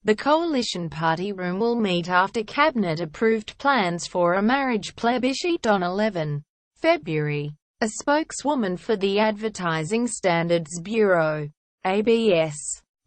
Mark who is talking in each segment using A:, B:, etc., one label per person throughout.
A: The coalition party room will meet after Cabinet approved plans for a marriage plebiscite on 11 February. A spokeswoman for the Advertising Standards Bureau, ABS,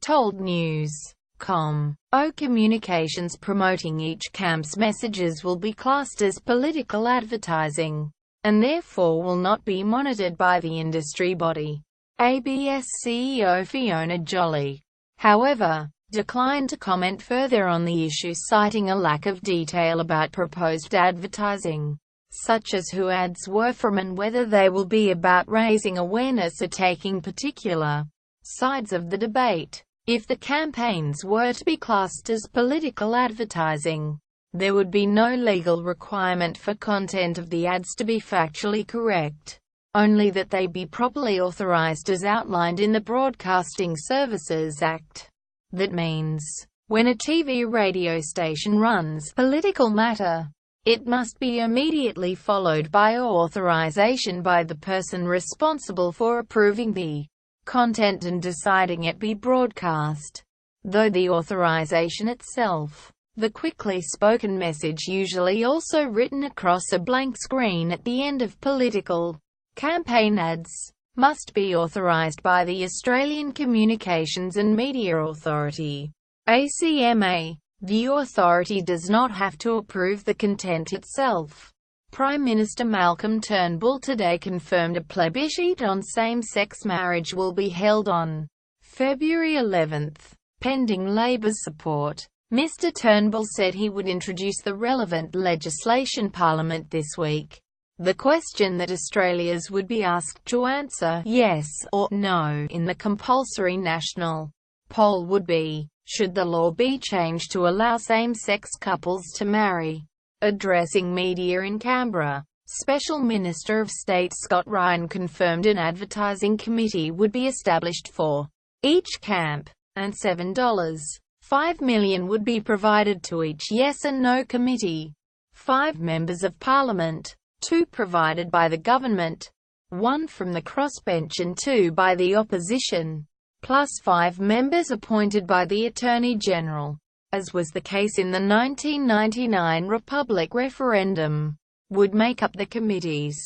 A: told News.com, communications promoting each camp's messages will be classed as political advertising, and therefore will not be monitored by the industry body. ABS CEO Fiona Jolly, however, declined to comment further on the issue, citing a lack of detail about proposed advertising, such as who ads were from and whether they will be about raising awareness or taking particular sides of the debate. If the campaigns were to be classed as political advertising, there would be no legal requirement for content of the ads to be factually correct, only that they be properly authorised as outlined in the Broadcasting Services Act. That means, when a TV radio station runs political matter, it must be immediately followed by authorisation by the person responsible for approving the content and deciding it be broadcast. Though the authorisation itself, the quickly spoken message usually also written across a blank screen at the end of political campaign ads, must be authorised by the Australian Communications and Media Authority, ACMA. The authority does not have to approve the content itself. Prime Minister Malcolm Turnbull today confirmed a plebiscite on same-sex marriage will be held on February 11, pending Labor's support. Mr Turnbull said he would introduce the relevant legislation Parliament this week. The question that Australians would be asked to answer yes or no in the compulsory national poll would be, should the law be changed to allow same-sex couples to marry? Addressing media in Canberra, Special Minister of State Scott Ryan confirmed an advertising committee would be established for each camp, and $7.5 million would be provided to each yes and no committee. 5 members of Parliament, 2 provided by the government, 1 from the crossbench and 2 by the opposition, plus 5 members appointed by the Attorney General, as was the case in the 1999 Republic referendum, would make up the committees.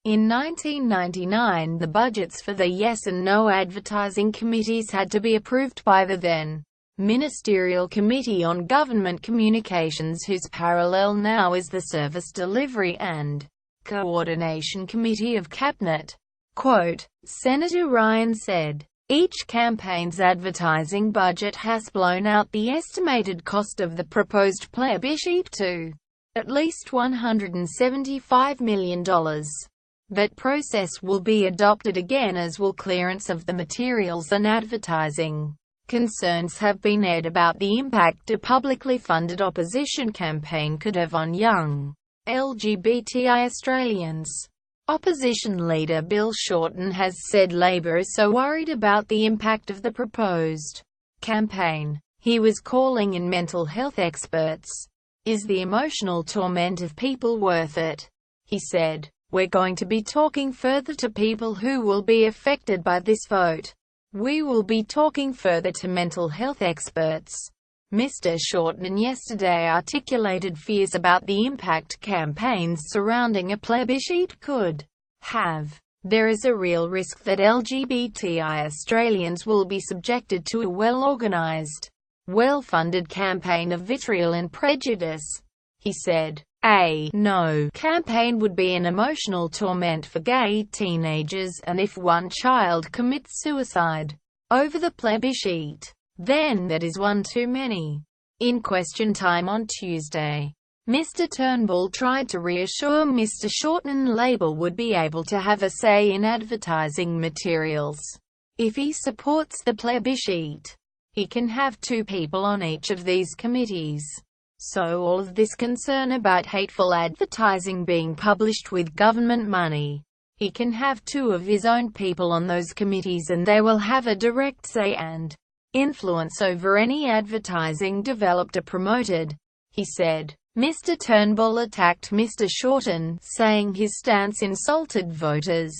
A: In 1999, the budgets for the yes and no advertising committees had to be approved by the then Ministerial Committee on Government Communications, whose parallel now is the Service Delivery and Coordination Committee of Cabinet. Quote, Senator Ryan said, each campaign's advertising budget has blown out the estimated cost of the proposed plebiscite to at least $175 million. That process will be adopted again, as will clearance of the materials and advertising. Concerns have been aired about the impact a publicly funded opposition campaign could have on young LGBTI Australians. Opposition leader Bill Shorten has said Labor is so worried about the impact of the proposed campaign, he was calling in mental health experts. Is the emotional torment of people worth it? He said, we're going to be talking further to people who will be affected by this vote. We will be talking further to mental health experts. Mr. Shorten yesterday articulated fears about the impact campaigns surrounding a plebiscite could have. There is a real risk that LGBTI Australians will be subjected to a well-organised, well-funded campaign of vitriol and prejudice, he said. A no campaign would be an emotional torment for gay teenagers, and if one child commits suicide over the plebiscite, then that is one too many. In question time on Tuesday, Mr. Turnbull tried to reassure Mr. Shorten Labor would be able to have a say in advertising materials. If he supports the plebiscite, he can have 2 people on each of these committees. So all of this concern about hateful advertising being published with government money, he can have 2 of his own people on those committees, and they will have a direct say and influence over any advertising developed or promoted, he said. Mr. Turnbull attacked Mr. Shorten, saying his stance insulted voters.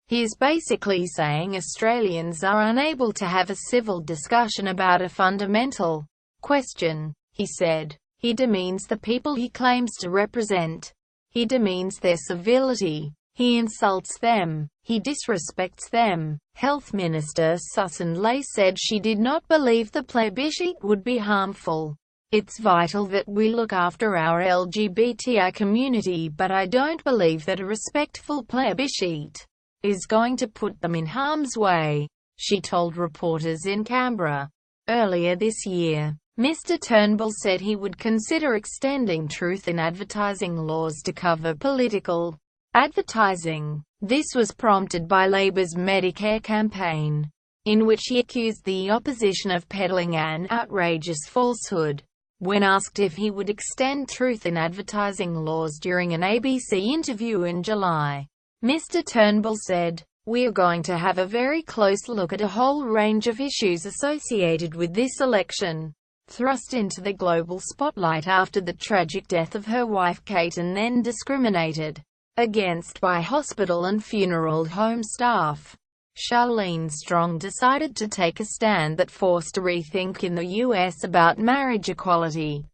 A: He is basically saying Australians are unable to have a civil discussion about a fundamental Question. He said. He demeans the people he claims to represent. He demeans their civility. He insults them. He disrespects them. Health Minister Susan Ley said she did not believe the plebiscite would be harmful. It's vital that we look after our LGBTI community, but I don't believe that a respectful plebiscite is going to put them in harm's way, she told reporters in Canberra. Earlier this year, Mr. Turnbull said he would consider extending truth in advertising laws to cover political advertising. This was prompted by Labor's Medicare campaign, in which he accused the opposition of peddling an outrageous falsehood. When asked if he would extend truth in advertising laws during an ABC interview in July, Mr. Turnbull said, "We are going to have a very close look at a whole range of issues associated with this election." Thrust into the global spotlight after the tragic death of her wife Kate and then discriminated against by hospital and funeral home staff, Charlene Strong decided to take a stand that forced a rethink in the U.S. about marriage equality.